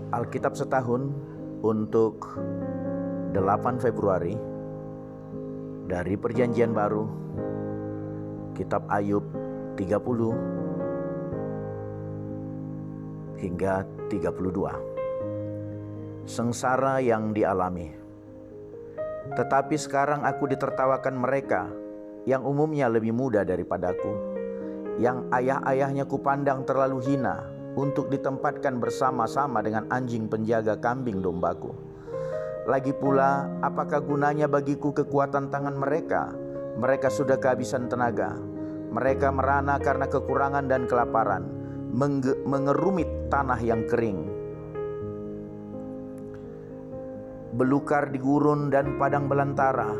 Alkitab setahun untuk 8 Februari dari Perjanjian Baru, Kitab Ayub 30 hingga 32. Sengsara yang dialami. Tetapi sekarang aku ditertawakan mereka yang umumnya lebih muda daripadaku, yang ayah-ayahnya kupandang terlalu hina untuk ditempatkan bersama-sama dengan anjing penjaga kambing dombaku. Lagi pula, apakah gunanya bagiku kekuatan tangan mereka? Mereka sudah kehabisan tenaga. Mereka merana karena kekurangan dan kelaparan, mengerumit tanah yang kering. Belukar di gurun dan padang belantara,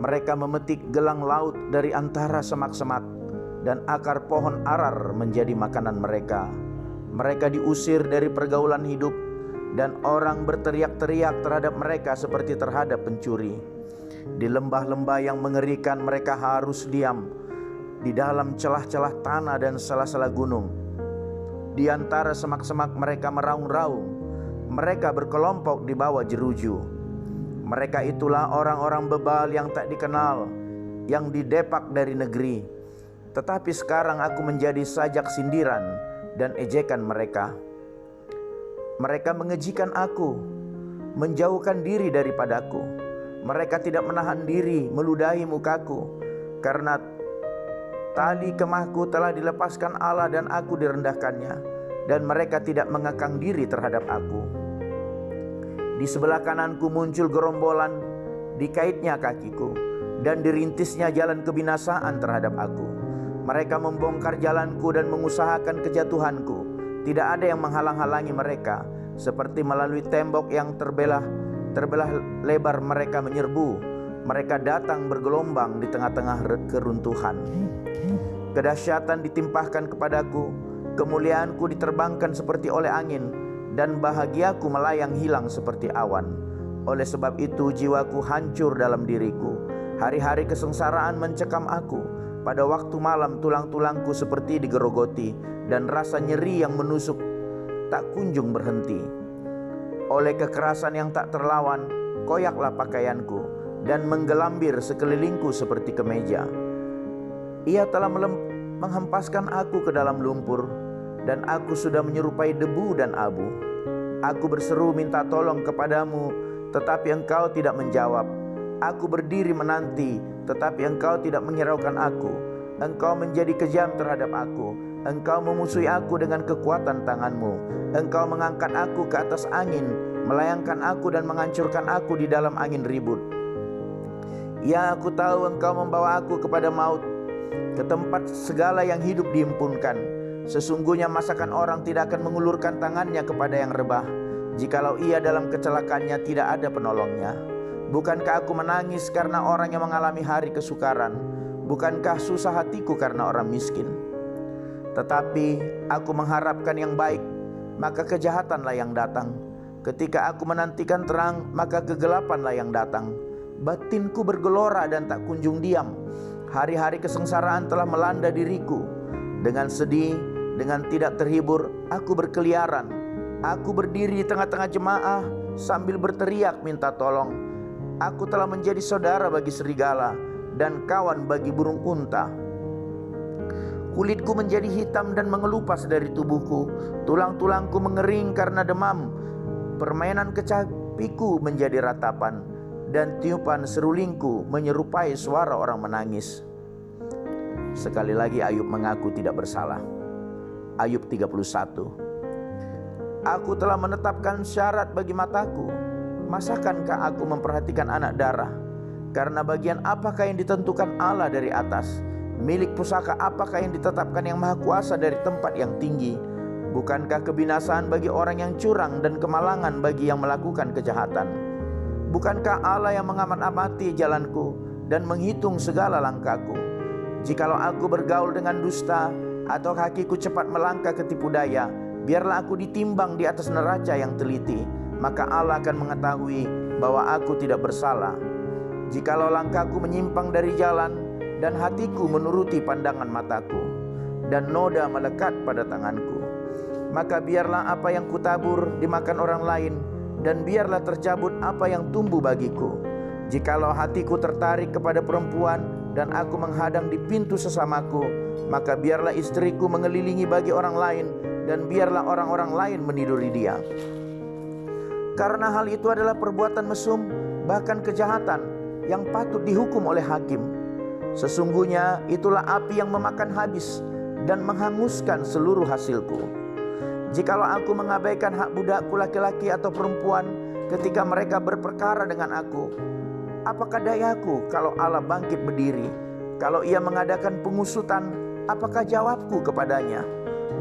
mereka memetik gelang laut dari antara semak-semak, dan akar pohon arar menjadi makanan mereka. Mereka diusir dari pergaulan hidup, dan orang berteriak-teriak terhadap mereka seperti terhadap pencuri. Di lembah-lembah yang mengerikan mereka harus diam, di dalam celah-celah tanah dan sela-sela gunung. Di antara semak-semak mereka meraung-raung, mereka berkelompok di bawah jeruju. Mereka itulah orang-orang bebal yang tak dikenal, yang didepak dari negeri. Tetapi sekarang aku menjadi sajak sindiran dan ejekan mereka. Mereka mengejikan aku, menjauhkan diri daripadaku. Mereka tidak menahan diri meludahi mukaku, karena tali kemahku telah dilepaskan Allah dan aku direndahkannya, dan mereka tidak mengekang diri terhadap aku. Di sebelah kananku muncul gerombolan, dikaitnya kakiku, dan dirintisnya jalan kebinasaan terhadap aku. Mereka membongkar jalanku dan mengusahakan kejatuhanku. Tidak ada yang menghalang-halangi mereka. Seperti melalui tembok yang terbelah lebar mereka menyerbu. Mereka datang bergelombang di tengah-tengah keruntuhan. Kedahsyatan ditimpahkan kepadaku, kemuliaanku diterbangkan seperti oleh angin, dan bahagiaku melayang hilang seperti awan. Oleh sebab itu jiwaku hancur dalam diriku. Hari-hari kesengsaraan mencekam aku. Pada waktu malam tulang-tulangku seperti digerogoti, dan rasa nyeri yang menusuk tak kunjung berhenti. Oleh kekerasan yang tak terlawan, koyaklah pakaianku, dan menggelambir sekelilingku seperti kemeja. Ia telah menghempaskan aku ke dalam lumpur, dan aku sudah menyerupai debu dan abu. Aku berseru minta tolong kepadamu, tetapi engkau tidak menjawab. Aku berdiri menanti, tetapi engkau tidak menghiraukan aku. Engkau menjadi kejam terhadap aku. Engkau memusuhi aku dengan kekuatan tanganmu. Engkau mengangkat aku ke atas angin, melayangkan aku dan menghancurkan aku di dalam angin ribut. Ya, aku tahu engkau membawa aku kepada maut, ke tempat segala yang hidup dihimpunkan. Sesungguhnya masakan orang tidak akan mengulurkan tangannya kepada yang rebah. Jikalau ia dalam kecelakaannya tidak ada penolongnya. Bukankah aku menangis karena orang yang mengalami hari kesukaran? Bukankah susah hatiku karena orang miskin? Tetapi aku mengharapkan yang baik, maka kejahatanlah yang datang. Ketika aku menantikan terang, maka kegelapanlah yang datang. Batinku bergelora dan tak kunjung diam. Hari-hari kesengsaraan telah melanda diriku. Dengan sedih, dengan tidak terhibur, aku berkeliaran. Aku berdiri di tengah-tengah jemaah sambil berteriak minta tolong. Aku telah menjadi saudara bagi serigala dan kawan bagi burung unta. Kulitku menjadi hitam dan mengelupas dari tubuhku. Tulang-tulangku mengering karena demam. Permainan kecapiku menjadi ratapan, dan tiupan serulingku menyerupai suara orang menangis. Sekali lagi Ayub mengaku tidak bersalah. Ayub 31. Aku telah menetapkan syarat bagi mataku. Masakankah aku memperhatikan anak darah? Karena bagian apakah yang ditentukan Allah dari atas? Milik pusaka apakah yang ditetapkan yang maha kuasa dari tempat yang tinggi? Bukankah kebinasaan bagi orang yang curang dan kemalangan bagi yang melakukan kejahatan? Bukankah Allah yang mengamat-amati jalanku dan menghitung segala langkahku? Jikalau aku bergaul dengan dusta, atau kakiku cepat melangkah ke tipu daya, biarlah aku ditimbang di atas neraca yang teliti. Maka Allah akan mengetahui bahwa aku tidak bersalah. Jikalau langkahku menyimpang dari jalan, dan hatiku menuruti pandangan mataku, dan noda melekat pada tanganku, maka biarlah apa yang kutabur dimakan orang lain, dan biarlah tercabut apa yang tumbuh bagiku. Jikalau hatiku tertarik kepada perempuan dan aku menghadang di pintu sesamaku, maka biarlah istriku mengelilingi bagi orang lain, dan biarlah orang-orang lain meniduri dia. Karena hal itu adalah perbuatan mesum, bahkan kejahatan yang patut dihukum oleh hakim. Sesungguhnya itulah api yang memakan habis dan menghanguskan seluruh hasilku. Jikalau aku mengabaikan hak budakku laki-laki atau perempuan ketika mereka berperkara dengan aku, apakah dayaku kalau Allah bangkit berdiri? Kalau ia mengadakan pengusutan, apakah jawabku kepadanya?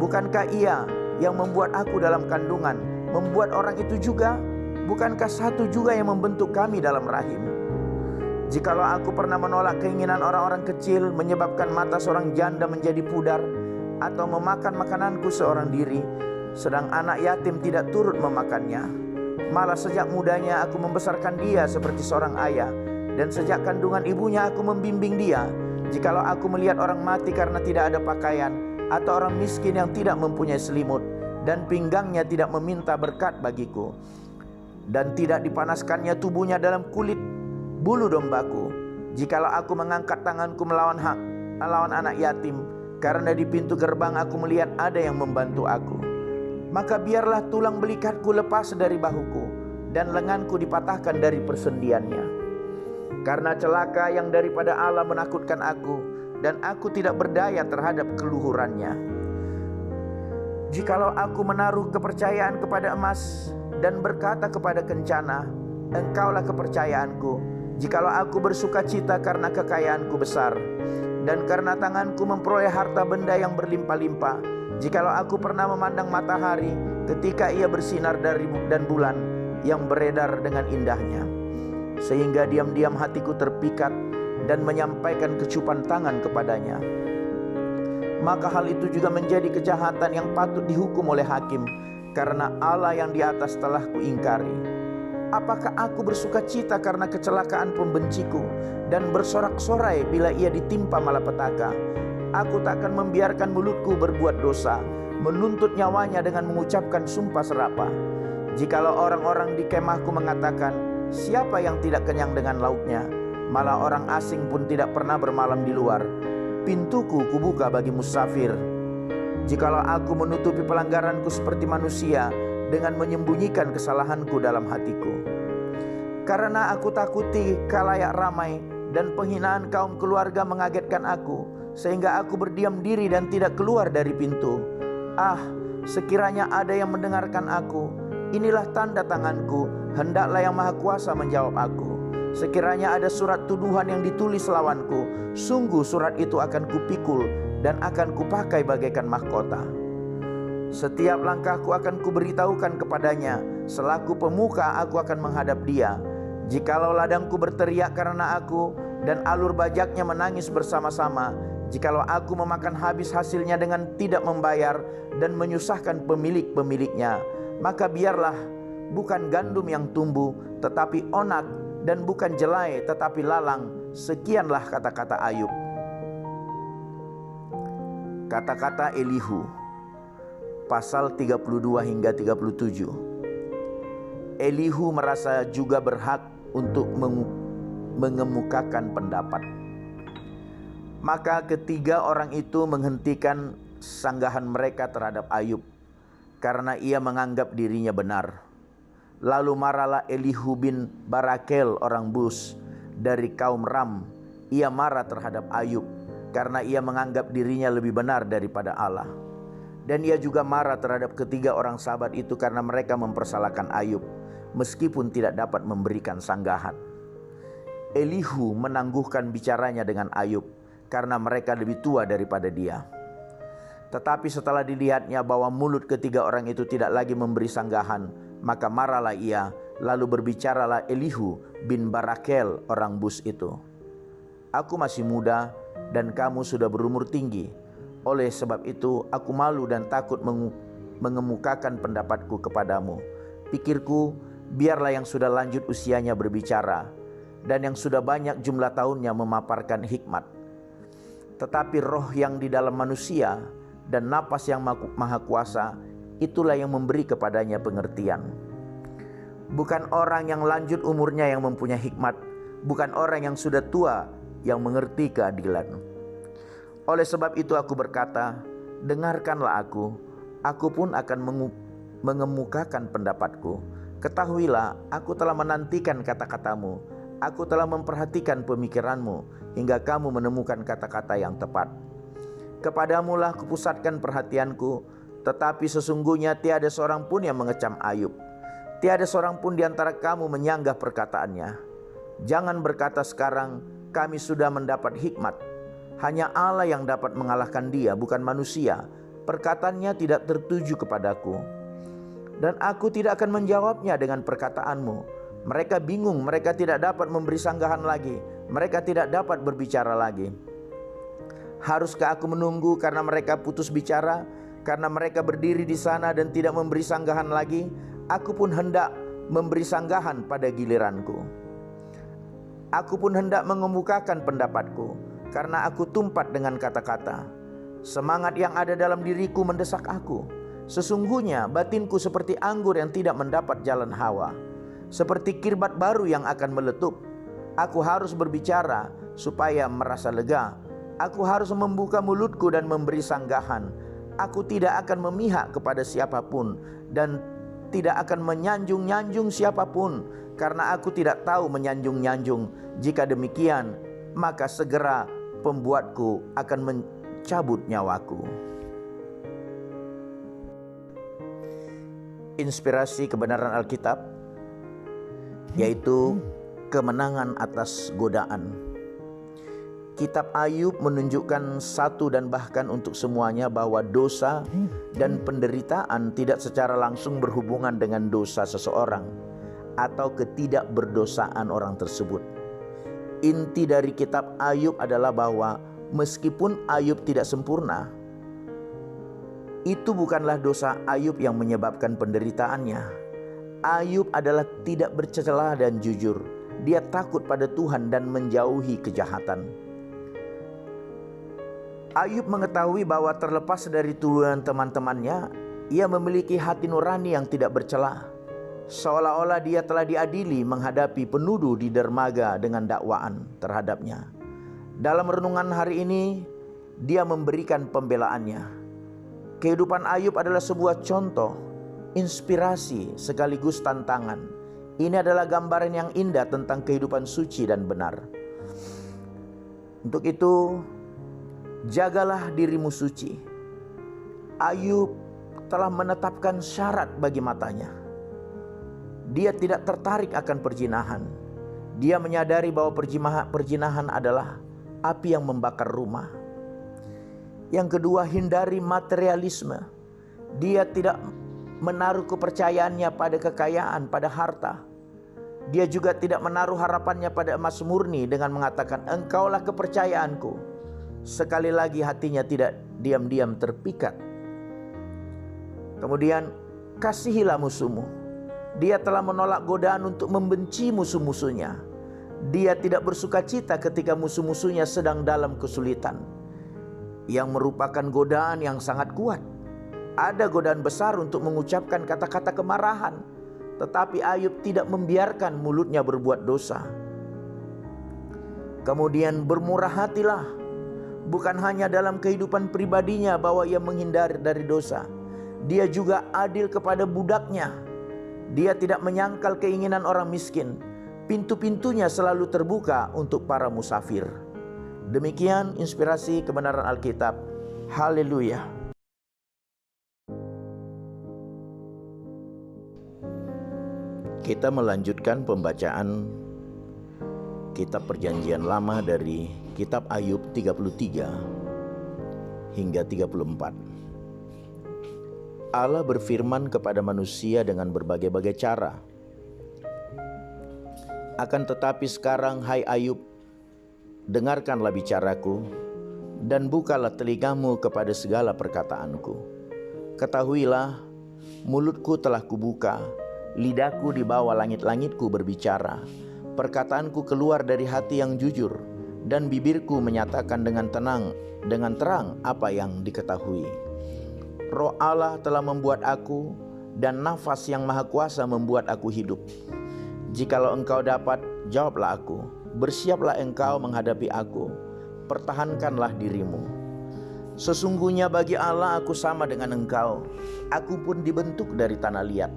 Bukankah ia yang membuat aku dalam kandungan, membuat orang itu juga? Bukankah satu juga yang membentuk kami dalam rahim? Jikalau aku pernah menolak keinginan orang-orang kecil, menyebabkan mata seorang janda menjadi pudar, atau memakan makananku seorang diri, sedang anak yatim tidak turut memakannya. Malah sejak mudanya aku membesarkan dia seperti seorang ayah, dan sejak kandungan ibunya aku membimbing dia. Jikalau aku melihat orang mati karena tidak ada pakaian, atau orang miskin yang tidak mempunyai selimut, dan pinggangnya tidak meminta berkat bagiku, dan tidak dipanaskannya tubuhnya dalam kulit bulu dombaku, jikalau aku mengangkat tanganku melawan anak yatim, karena di pintu gerbang aku melihat ada yang membantu aku, maka biarlah tulang belikatku lepas dari bahuku, dan lenganku dipatahkan dari persendiannya. Karena celaka yang daripada Allah menakutkan aku, dan aku tidak berdaya terhadap keluhurannya. Jikalau aku menaruh kepercayaan kepada emas, dan berkata kepada kencana, engkaulah kepercayaanku. Jikalau aku bersuka cita karena kekayaanku besar, dan karena tanganku memperoleh harta benda yang berlimpah-limpah, jikalau aku pernah memandang matahari ketika ia bersinar dan bulan yang beredar dengan indahnya, sehingga diam-diam hatiku terpikat dan menyampaikan kecupan tangan kepadanya, maka hal itu juga menjadi kejahatan yang patut dihukum oleh hakim, karena Allah yang di atas telah kuingkari. Apakah aku bersuka cita karena kecelakaan pembenciku, dan bersorak-sorai bila ia ditimpa malapetaka? Aku takkan membiarkan mulutku berbuat dosa, menuntut nyawanya dengan mengucapkan sumpah serapah. Jikalau orang-orang di kemahku mengatakan, siapa yang tidak kenyang dengan lauknya? Malah orang asing pun tidak pernah bermalam di luar. Pintuku kubuka bagi musafir. Jikalau aku menutupi pelanggaranku seperti manusia, dengan menyembunyikan kesalahanku dalam hatiku. Karena aku takuti khalayak ramai, dan penghinaan kaum keluarga mengagetkan aku, sehingga aku berdiam diri dan tidak keluar dari pintu. Ah, sekiranya ada yang mendengarkan aku, inilah tanda tanganku, hendaklah yang Maha Kuasa menjawab aku. Sekiranya ada surat tuduhan yang ditulis lawanku, sungguh surat itu akan kupikul dan akan kupakai bagaikan mahkota. Setiap langkahku akan kuberitahukan kepadanya, selaku pemuka aku akan menghadap dia. Jikalau ladangku berteriak karena aku, dan alur bajaknya menangis bersama-sama, jikalau aku memakan habis hasilnya dengan tidak membayar, dan menyusahkan pemilik-pemiliknya, maka biarlah bukan gandum yang tumbuh, tetapi onak, dan bukan jelai, tetapi lalang. Sekianlah kata-kata Ayub. Kata-kata Elihu, pasal 32 hingga 37. Elihu merasa juga berhak untuk mengemukakan pendapat. Maka ketiga orang itu menghentikan sanggahan mereka terhadap Ayub, karena ia menganggap dirinya benar. Lalu marahlah Elihu bin Barakel orang Bus dari kaum Ram. Ia marah terhadap Ayub, karena ia menganggap dirinya lebih benar daripada Allah. Dan ia juga marah terhadap ketiga orang sahabat itu karena mereka mempersalahkan Ayub, meskipun tidak dapat memberikan sanggahan. Elihu menangguhkan bicaranya dengan Ayub, karena mereka lebih tua daripada dia. Tetapi setelah dilihatnya bahwa mulut ketiga orang itu tidak lagi memberi sanggahan, maka marahlah ia, lalu berbicaralah Elihu bin Barakel orang Bus itu. Aku masih muda, dan kamu sudah berumur tinggi. Oleh sebab itu aku malu dan takut mengemukakan pendapatku kepadamu. Pikirku, biarlah yang sudah lanjut usianya berbicara, dan yang sudah banyak jumlah tahunnya memaparkan hikmat. Tetapi roh yang di dalam manusia dan napas yang Maha Kuasa, itulah yang memberi kepadanya pengertian. Bukan orang yang lanjut umurnya yang mempunyai hikmat, bukan orang yang sudah tua yang mengerti keadilan. Oleh sebab itu aku berkata, dengarkanlah aku pun akan mengemukakan pendapatku. Ketahuilah, aku telah menantikan kata-katamu, aku telah memperhatikan pemikiranmu, hingga kamu menemukan kata-kata yang tepat. Kepadamulah kupusatkan perhatianku, tetapi sesungguhnya tiada seorang pun yang mengecam Ayub. Tiada seorang pun di antara kamu menyanggah perkataannya. Jangan berkata sekarang, kami sudah mendapat hikmat. Hanya Allah yang dapat mengalahkan dia, bukan manusia. Perkataannya tidak tertuju kepadaku. Dan aku tidak akan menjawabnya dengan perkataanmu. Mereka bingung, mereka tidak dapat memberi sanggahan lagi. Mereka tidak dapat berbicara lagi. Haruskah aku menunggu karena mereka putus bicara? Karena mereka berdiri di sana dan tidak memberi sanggahan lagi? Aku pun hendak memberi sanggahan pada giliranku. Aku pun hendak mengemukakan pendapatku, karena aku tumpat dengan kata-kata. Semangat yang ada dalam diriku mendesak aku. Sesungguhnya batinku seperti anggur yang tidak mendapat jalan hawa, seperti kirbat baru yang akan meletup. Aku harus berbicara supaya merasa lega. Aku harus membuka mulutku dan memberi sanggahan. Aku tidak akan memihak kepada siapapun dan tidak akan menyanjung-nyanjung siapapun, karena aku tidak tahu menyanjung-nyanjung. Jika demikian, maka segera pembuatku akan mencabut nyawaku. Inspirasi kebenaran Alkitab, yaitu kemenangan atas godaan. Kitab Ayub menunjukkan satu dan bahkan untuk semuanya bahwa dosa dan penderitaan tidak secara langsung berhubungan dengan dosa seseorang atau ketidakberdosaan orang tersebut. Inti dari kitab Ayub adalah bahwa meskipun Ayub tidak sempurna, itu bukanlah dosa Ayub yang menyebabkan penderitaannya. Ayub adalah tidak bercela dan jujur. Dia takut pada Tuhan dan menjauhi kejahatan. Ayub mengetahui bahwa terlepas dari tuduhan teman-temannya, ia memiliki hati nurani yang tidak bercela. Seolah-olah dia telah diadili menghadapi penuduh di dermaga dengan dakwaan terhadapnya. Dalam renungan hari ini, dia memberikan pembelaannya. Kehidupan Ayub adalah sebuah contoh, inspirasi sekaligus tantangan. Ini adalah gambaran yang indah tentang kehidupan suci dan benar. Untuk itu, jagalah dirimu suci. Ayub telah menetapkan syarat bagi matanya. Dia tidak tertarik akan perzinahan. Dia menyadari bahwa perzinahan adalah api yang membakar rumah. Yang kedua, hindari materialisme. Dia tidak menaruh kepercayaannya pada kekayaan, pada harta. Dia juga tidak menaruh harapannya pada emas murni dengan mengatakan, engkaulah kepercayaanku. Sekali lagi hatinya tidak diam-diam terpikat. Kemudian, kasihilah musuhmu. Dia telah menolak godaan untuk membenci musuh-musuhnya. Dia tidak bersuka cita ketika musuh-musuhnya sedang dalam kesulitan, yang merupakan godaan yang sangat kuat. Ada godaan besar untuk mengucapkan kata-kata kemarahan, tetapi Ayub tidak membiarkan mulutnya berbuat dosa. Kemudian bermurah hatilah, bukan hanya dalam kehidupan pribadinya bahwa ia menghindar dari dosa. Dia juga adil kepada budaknya. Dia tidak menyangkal keinginan orang miskin. Pintu-pintunya selalu terbuka untuk para musafir. Demikian inspirasi kebenaran Alkitab. Haleluya. Kita melanjutkan pembacaan kitab Perjanjian Lama dari kitab Ayub 33 hingga 34. Allah berfirman kepada manusia dengan berbagai-bagai cara. Akan tetapi sekarang, hai Ayub, dengarkanlah bicaraku dan bukalah telingamu kepada segala perkataanku. Ketahuilah, mulutku telah kubuka, lidahku di bawah langit-langitku berbicara. Perkataanku keluar dari hati yang jujur, dan bibirku menyatakan dengan terang apa yang diketahui. Roh Allah telah membuat aku, dan nafas yang maha kuasa membuat aku hidup. Jikalau engkau dapat, jawablah aku. Bersiaplah engkau menghadapi aku. Pertahankanlah dirimu. Sesungguhnya bagi Allah aku sama dengan engkau. Aku pun dibentuk dari tanah liat.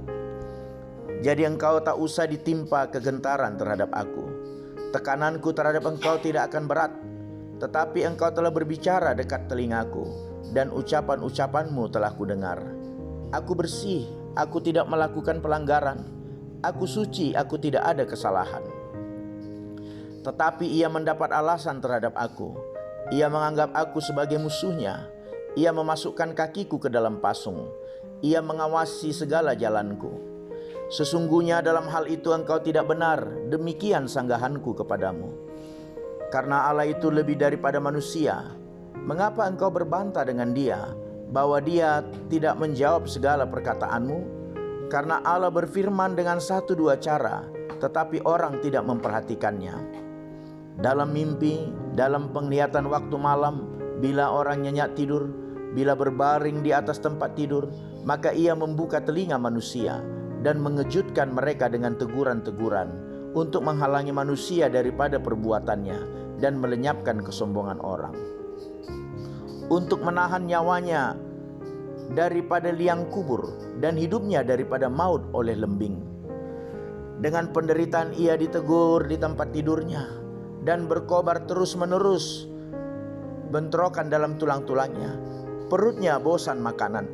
Jadi engkau tak usah ditimpa kegentaran terhadap aku. Tekananku terhadap engkau tidak akan berat. Tetapi engkau telah berbicara dekat telingaku, dan ucapan-ucapanmu telah kudengar. Aku bersih, aku tidak melakukan pelanggaran. Aku suci, aku tidak ada kesalahan. Tetapi ia mendapat alasan terhadap aku. Ia menganggap aku sebagai musuhnya. Ia memasukkan kakiku ke dalam pasung. Ia mengawasi segala jalanku. Sesungguhnya dalam hal itu engkau tidak benar, demikian sanggahanku kepadamu. Karena Allah itu lebih daripada manusia, mengapa engkau berbantah dengan dia, bahwa dia tidak menjawab segala perkataanmu? Karena Allah berfirman dengan 1-2 cara, tetapi orang tidak memperhatikannya. Dalam mimpi, dalam penglihatan waktu malam, bila orang nyenyak tidur, bila berbaring di atas tempat tidur, maka ia membuka telinga manusia dan mengejutkan mereka dengan teguran-teguran untuk menghalangi manusia daripada perbuatannya dan melenyapkan kesombongan orang. Untuk menahan nyawanya daripada liang kubur dan hidupnya daripada maut oleh lembing. Dengan penderitaan ia ditegur di tempat tidurnya dan berkobar terus-menerus bentrokan dalam tulang-tulangnya. Perutnya bosan makanan,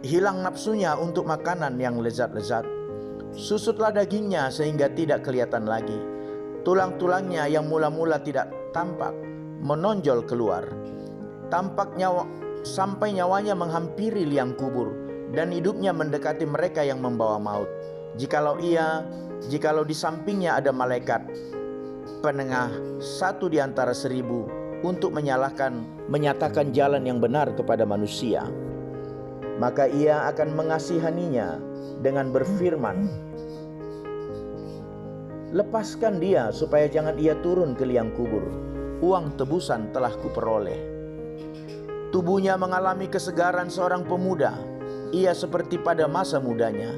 hilang nafsunya untuk makanan yang lezat-lezat. Susutlah dagingnya sehingga tidak kelihatan lagi. Tulang-tulangnya yang mula-mula tidak tampak menonjol keluar. Sampai nyawanya menghampiri liang kubur, dan hidupnya mendekati mereka yang membawa maut. Jikalau di sampingnya ada malaikat penengah 1 di antara 1000 untuk menyatakan jalan yang benar kepada manusia, maka ia akan mengasihaninya dengan berfirman, lepaskan dia supaya jangan ia turun ke liang kubur. Uang tebusan telah kuperoleh. Tubuhnya mengalami kesegaran seorang pemuda. Ia seperti pada masa mudanya.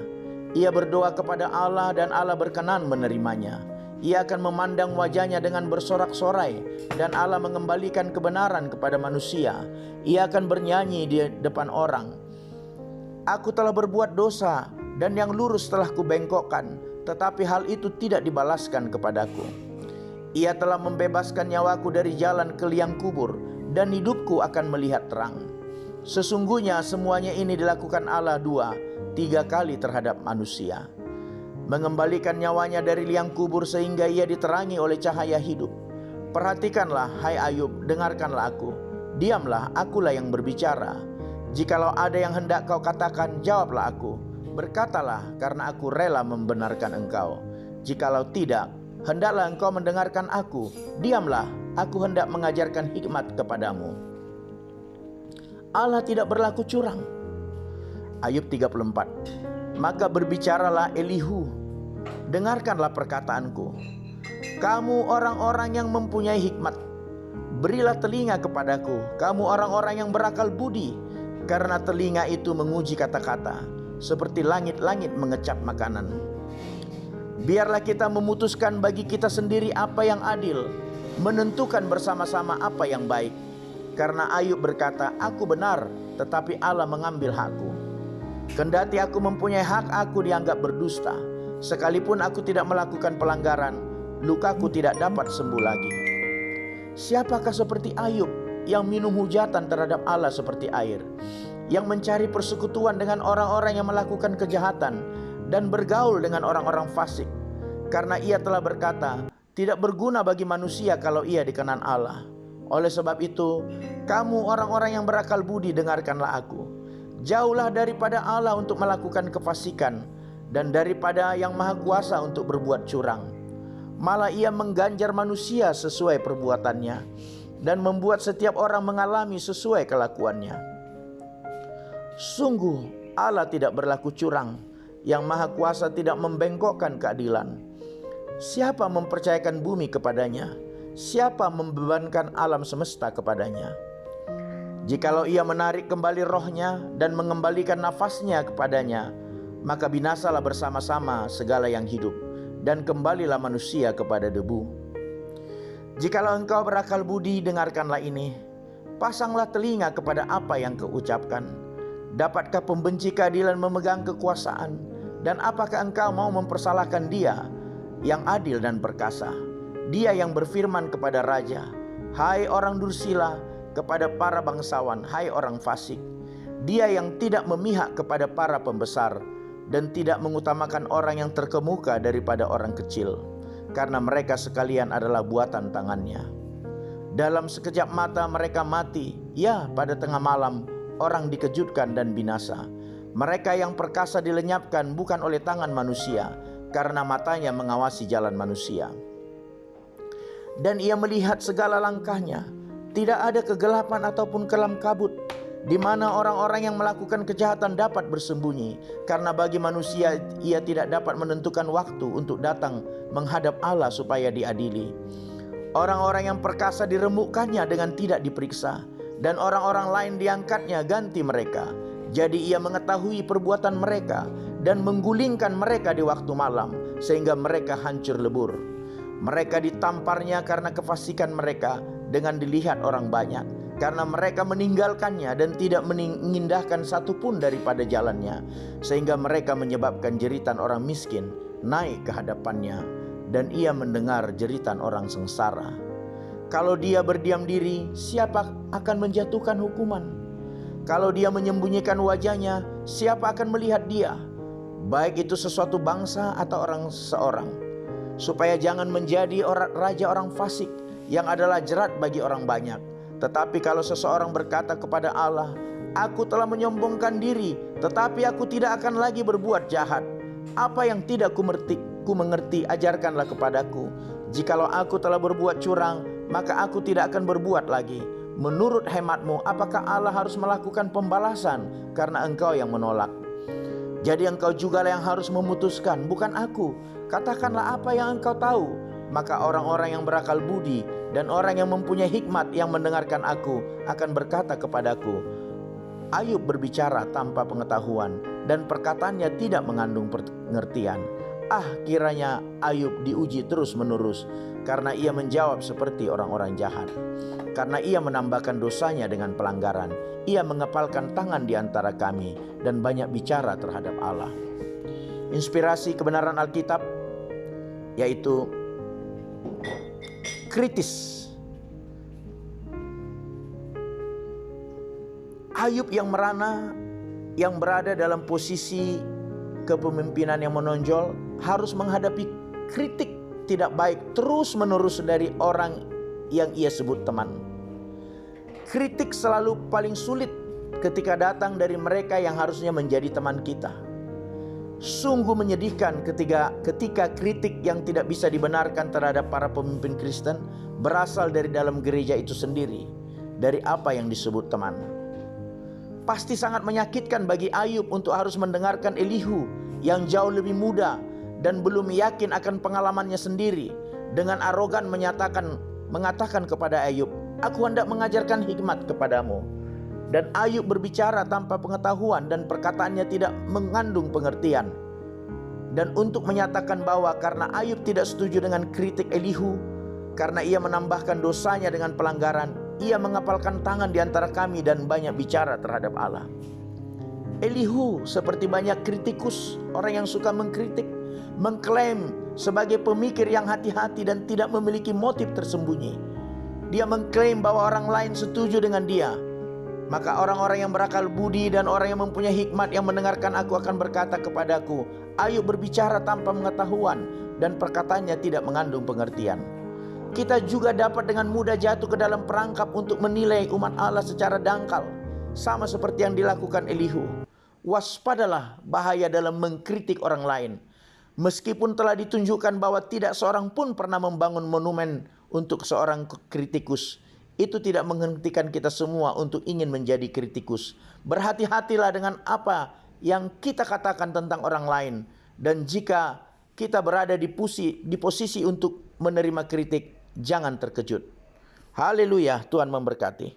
Ia berdoa kepada Allah dan Allah berkenan menerimanya. Ia akan memandang wajahnya dengan bersorak-sorai, dan Allah mengembalikan kebenaran kepada manusia. Ia akan bernyanyi di depan orang. Aku telah berbuat dosa, dan yang lurus telah kubengkokkan, tetapi hal itu tidak dibalaskan kepadaku. Ia telah membebaskan nyawaku dari jalan ke liang kubur, dan hidupku akan melihat terang. Sesungguhnya semuanya ini dilakukan Allah 2-3 kali terhadap manusia, mengembalikan nyawanya dari liang kubur sehingga ia diterangi oleh cahaya hidup. Perhatikanlah, hai Ayub, dengarkanlah aku. Diamlah, akulah yang berbicara. Jikalau ada yang hendak kau katakan, jawablah aku. Berkatalah, karena aku rela membenarkan engkau. Jikalau tidak, hendaklah engkau mendengarkan aku. Diamlah, aku hendak mengajarkan hikmat kepadamu. Allah tidak berlaku curang. Ayub 34. Maka berbicaralah Elihu, dengarkanlah perkataanku. Kamu orang-orang yang mempunyai hikmat, berilah telinga kepadaku. Kamu orang-orang yang berakal budi, karena telinga itu menguji kata-kata, seperti langit-langit mengecap makanan. Biarlah kita memutuskan bagi kita sendiri apa yang adil, menentukan bersama-sama apa yang baik. Karena Ayub berkata, aku benar, tetapi Allah mengambil hakku. Kendati aku mempunyai hak, aku dianggap berdusta. Sekalipun aku tidak melakukan pelanggaran, lukaku tidak dapat sembuh lagi. Siapakah seperti Ayub yang minum hujatan terhadap Allah seperti air, yang mencari persekutuan dengan orang-orang yang melakukan kejahatan dan bergaul dengan orang-orang fasik? Karena ia telah berkata, tidak berguna bagi manusia kalau ia dikenan Allah. Oleh sebab itu, kamu orang-orang yang berakal budi, dengarkanlah aku. Jauhlah daripada Allah untuk melakukan kefasikan, dan daripada yang maha kuasa untuk berbuat curang. Malah ia mengganjar manusia sesuai perbuatannya, dan membuat setiap orang mengalami sesuai kelakuannya. Sungguh Allah tidak berlaku curang, yang maha kuasa tidak membengkokkan keadilan. Siapa mempercayakan bumi kepadanya? Siapa membebankan alam semesta kepadanya? Jikalau ia menarik kembali rohnya dan mengembalikan nafasnya kepadanya, maka binasalah bersama-sama segala yang hidup, dan kembalilah manusia kepada debu. Jikalau engkau berakal budi, dengarkanlah ini. Pasanglah telinga kepada apa yang kau ucapkan. Dapatkah pembenci keadilan memegang kekuasaan? Dan apakah engkau mau mempersalahkan Dia yang adil dan perkasa? Dia yang berfirman kepada raja, hai orang dursila, kepada para bangsawan, hai orang fasik. Dia yang tidak memihak kepada para pembesar, dan tidak mengutamakan orang yang terkemuka daripada orang kecil, karena mereka sekalian adalah buatan tangannya. Dalam sekejap mata mereka mati, ya pada tengah malam orang dikejutkan dan binasa. Mereka yang perkasa dilenyapkan bukan oleh tangan manusia, karena matanya mengawasi jalan manusia. Dan ia melihat segala langkahnya. Tidak ada kegelapan ataupun kelam kabut, di mana orang-orang yang melakukan kejahatan dapat bersembunyi, karena bagi manusia ia tidak dapat menentukan waktu untuk datang menghadap Allah supaya diadili. Orang-orang yang perkasa diremukkannya dengan tidak diperiksa, dan orang-orang lain diangkatnya ganti mereka. Jadi ia mengetahui perbuatan mereka dan menggulingkan mereka di waktu malam, sehingga mereka hancur lebur. Mereka ditamparnya karena kefasikan mereka dengan dilihat orang banyak, karena mereka meninggalkannya dan tidak mengindahkan satupun daripada jalannya, sehingga mereka menyebabkan jeritan orang miskin naik ke hadapannya, dan ia mendengar jeritan orang sengsara. Kalau dia berdiam diri, siapa akan menjatuhkan hukuman? Kalau dia menyembunyikan wajahnya, siapa akan melihat dia? Baik itu sesuatu bangsa atau orang seorang, supaya jangan menjadi raja orang fasik, yang adalah jerat bagi orang banyak. Tetapi kalau seseorang berkata kepada Allah, aku telah menyombongkan diri, tetapi aku tidak akan lagi berbuat jahat. Apa yang tidak ku mengerti, ajarkanlah kepadaku. Jikalau aku telah berbuat curang, maka aku tidak akan berbuat lagi. Menurut hematmu, apakah Allah harus melakukan pembalasan karena engkau yang menolak? Jadi engkau jugalah yang harus memutuskan, bukan aku. Katakanlah apa yang engkau tahu. Maka orang-orang yang berakal budi dan orang yang mempunyai hikmat yang mendengarkan aku akan berkata kepadaku, Ayub berbicara tanpa pengetahuan, dan perkataannya tidak mengandung pengertian. Kiranya Ayub diuji terus menerus, karena ia menjawab seperti orang-orang jahat. Karena ia menambahkan dosanya dengan pelanggaran, ia mengepalkan tangan di antara kami, dan banyak bicara terhadap Allah. Inspirasi kebenaran Alkitab yaitu kritis. Ayub yang merana, yang berada dalam posisi kepemimpinan yang menonjol, harus menghadapi kritik tidak baik terus-menerus dari orang yang ia sebut teman. Kritik selalu paling sulit ketika datang dari mereka yang harusnya menjadi teman kita. Sungguh menyedihkan ketika kritik yang tidak bisa dibenarkan terhadap para pemimpin Kristen berasal dari dalam gereja itu sendiri, dari apa yang disebut teman. Pasti sangat menyakitkan bagi Ayub untuk harus mendengarkan Elihu yang jauh lebih muda dan belum yakin akan pengalamannya sendiri, dengan arogan mengatakan kepada Ayub, aku hendak mengajarkan hikmat kepadamu. Dan Ayub berbicara tanpa pengetahuan dan perkataannya tidak mengandung pengertian. Dan untuk menyatakan bahwa karena Ayub tidak setuju dengan kritik Elihu, karena ia menambahkan dosanya dengan pelanggaran, ia mengepalkan tangan di antara kami dan banyak bicara terhadap Allah. Elihu seperti banyak kritikus, orang yang suka mengkritik, mengklaim sebagai pemikir yang hati-hati dan tidak memiliki motif tersembunyi. Dia mengklaim bahwa orang lain setuju dengan dia. Maka orang-orang yang berakal budi dan orang yang mempunyai hikmat yang mendengarkan aku akan berkata kepadaku, Ayub berbicara tanpa pengetahuan dan perkataannya tidak mengandung pengertian. Kita juga dapat dengan mudah jatuh ke dalam perangkap untuk menilai umat Allah secara dangkal, sama seperti yang dilakukan Elihu. Waspadalah bahaya dalam mengkritik orang lain. Meskipun telah ditunjukkan bahwa tidak seorang pun pernah membangun monumen untuk seorang kritikus, itu tidak menghentikan kita semua untuk ingin menjadi kritikus. Berhati-hatilah dengan apa yang kita katakan tentang orang lain. Dan jika kita berada di posisi untuk menerima kritik, jangan terkejut. Haleluya, Tuhan memberkati.